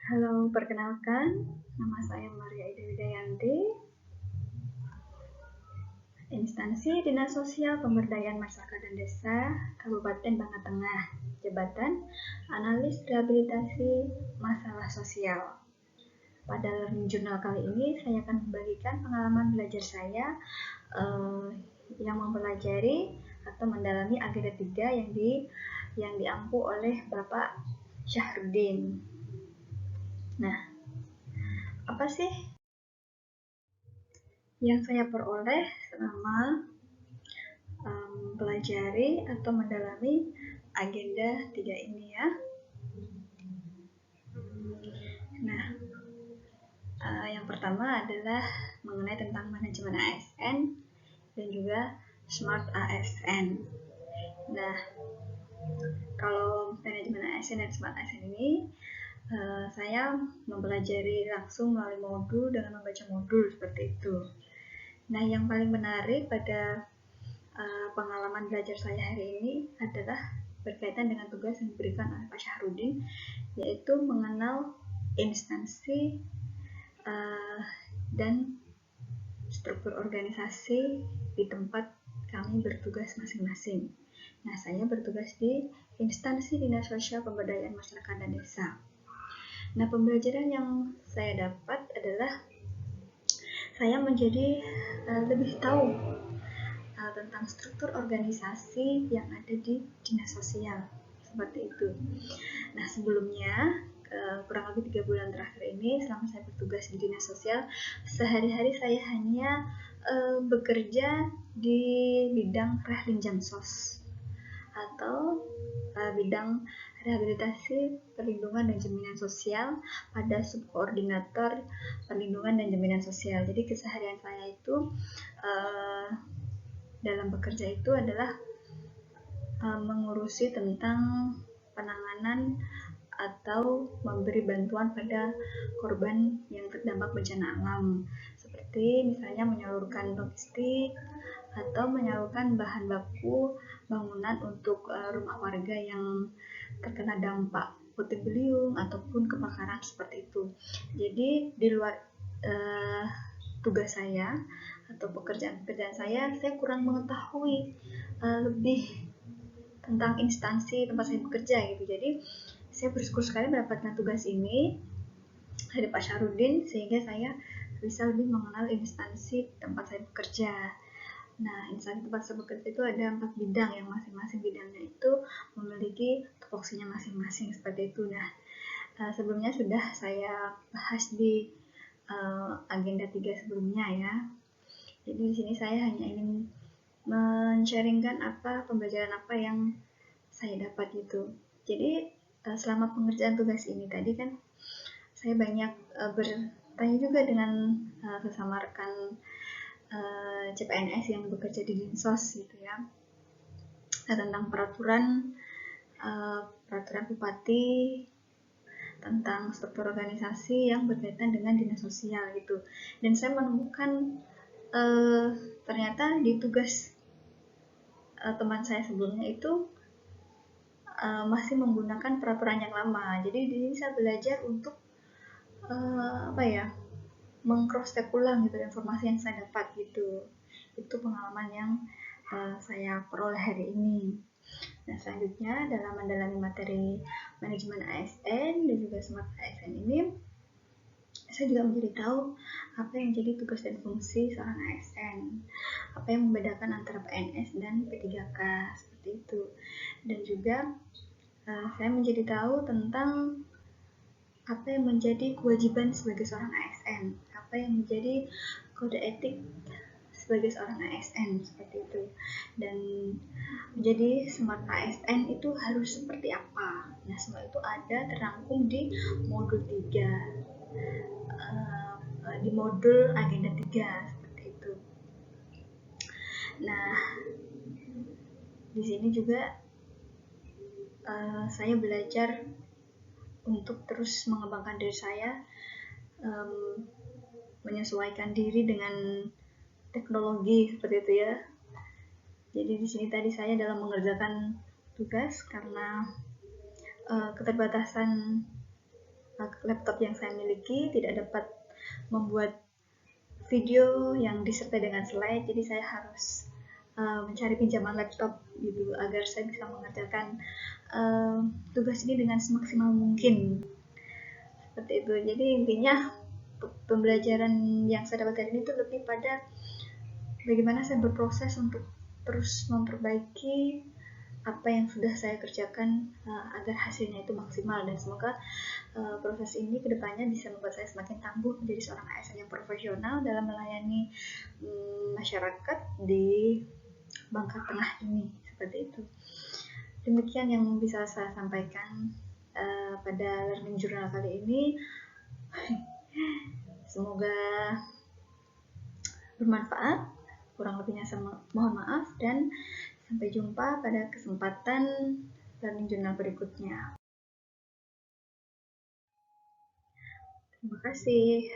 Halo, perkenalkan, nama saya Maria Ida Widayanti, Instansi Dinas Sosial Pemberdayaan Masyarakat dan Desa, Kabupaten Bangka Tengah, Jabatan Analis Rehabilitasi Masalah Sosial. Pada Learning Journal kali ini, saya akan membagikan pengalaman belajar saya yang mempelajari atau mendalami agenda 3 yang diampu oleh Bapak Syahrudin. Nah, apa sih yang saya peroleh selama mempelajari atau mendalami agenda 3 ini ya? Nah, yang pertama adalah mengenai tentang manajemen ASN dan juga Smart ASN. Nah, kalau manajemen ASN dan Smart ASN ini saya mempelajari langsung melalui modul dengan membaca modul seperti itu. Nah, yang paling menarik pada pengalaman belajar saya hari ini adalah berkaitan dengan tugas yang diberikan oleh Pak Syahrudin, yaitu mengenal instansi dan struktur organisasi di tempat kami bertugas masing-masing. Nah, saya bertugas di Instansi Dinas Sosial Pemberdayaan Masyarakat dan Desa. Nah, pembelajaran yang saya dapat adalah saya menjadi lebih tahu tentang struktur organisasi yang ada di dinas sosial, seperti itu. Nah, sebelumnya kurang lebih 3 bulan terakhir ini selama saya bertugas di dinas sosial, sehari-hari saya hanya bekerja di bidang Rehlinjamsos atau bidang rehabilitasi, perlindungan dan jaminan sosial pada subkoordinator perlindungan dan jaminan sosial. Jadi keseharian saya itu dalam bekerja itu adalah mengurusi tentang penanganan atau memberi bantuan pada korban yang terdampak bencana alam, seperti misalnya menyalurkan logistik atau menyalurkan bahan baku bangunan untuk rumah warga yang terkena dampak puting beliung ataupun kebakaran seperti itu. Jadi di luar tugas saya atau pekerjaan saya kurang mengetahui lebih tentang instansi tempat saya bekerja gitu. Jadi saya bersyukur sekali mendapatkan tugas ini dari Pak Syahrudin, sehingga saya bisa lebih mengenal instansi tempat saya bekerja. Nah, instansi tempat saya bekerja itu ada 4 bidang, yang masing-masing bidangnya itu memiliki tupoksinya masing-masing seperti itu. Nah, sebelumnya sudah saya bahas di agenda 3 sebelumnya ya. Jadi di sini saya hanya ingin men-sharingkan pembelajaran apa yang saya dapat gitu. Jadi selama pengerjaan tugas ini tadi kan saya banyak bertanya juga dengan sesama rekan CPNS yang bekerja di Dinsos gitu ya. Nah, tentang peraturan bupati tentang struktur organisasi yang berkaitan dengan dinas sosial gitu. Dan saya menemukan ternyata di tugas teman saya sebelumnya itu masih menggunakan peraturan yang lama. Jadi di sini saya belajar untuk meng-cross check ulang gitu informasi yang saya dapat gitu. Itu pengalaman yang saya peroleh hari ini. Nah, selanjutnya dalam mendalami materi manajemen ASN dan juga Smart ASN ini, saya juga menjadi tahu apa yang jadi tugas dan fungsi seorang ASN, apa yang membedakan antara PNS dan P3K seperti itu. Dan juga saya menjadi tahu tentang apa yang menjadi kewajiban sebagai seorang ASN, apa yang menjadi kode etik sebagai seorang ASN seperti itu. Dan menjadi Smart ASN itu harus seperti apa. Nah, semua itu ada terangkum di modul 3, di modul agenda 3 seperti itu. Nah, di sini juga saya belajar untuk terus mengembangkan diri saya, menyesuaikan diri dengan teknologi seperti itu ya. Jadi di sini tadi saya dalam mengerjakan tugas karena keterbatasan laptop yang saya miliki tidak dapat membuat video yang disertai dengan slide, jadi saya harus mencari pinjaman laptop gitu agar saya bisa mengerjakan tugas ini dengan semaksimal mungkin, seperti itu. Jadi intinya pembelajaran yang saya dapat hari ini itu lebih pada bagaimana saya berproses untuk terus memperbaiki apa yang sudah saya kerjakan agar hasilnya itu maksimal, dan semoga proses ini kedepannya bisa membuat saya semakin tangguh menjadi seorang ASN yang profesional dalam melayani masyarakat di Bangka Tengah ini, seperti itu. Demikian yang bisa saya sampaikan pada learning journal kali ini. Semoga bermanfaat. Kurang lebihnya mohon maaf, dan sampai jumpa pada kesempatan learning journal berikutnya. Terima kasih.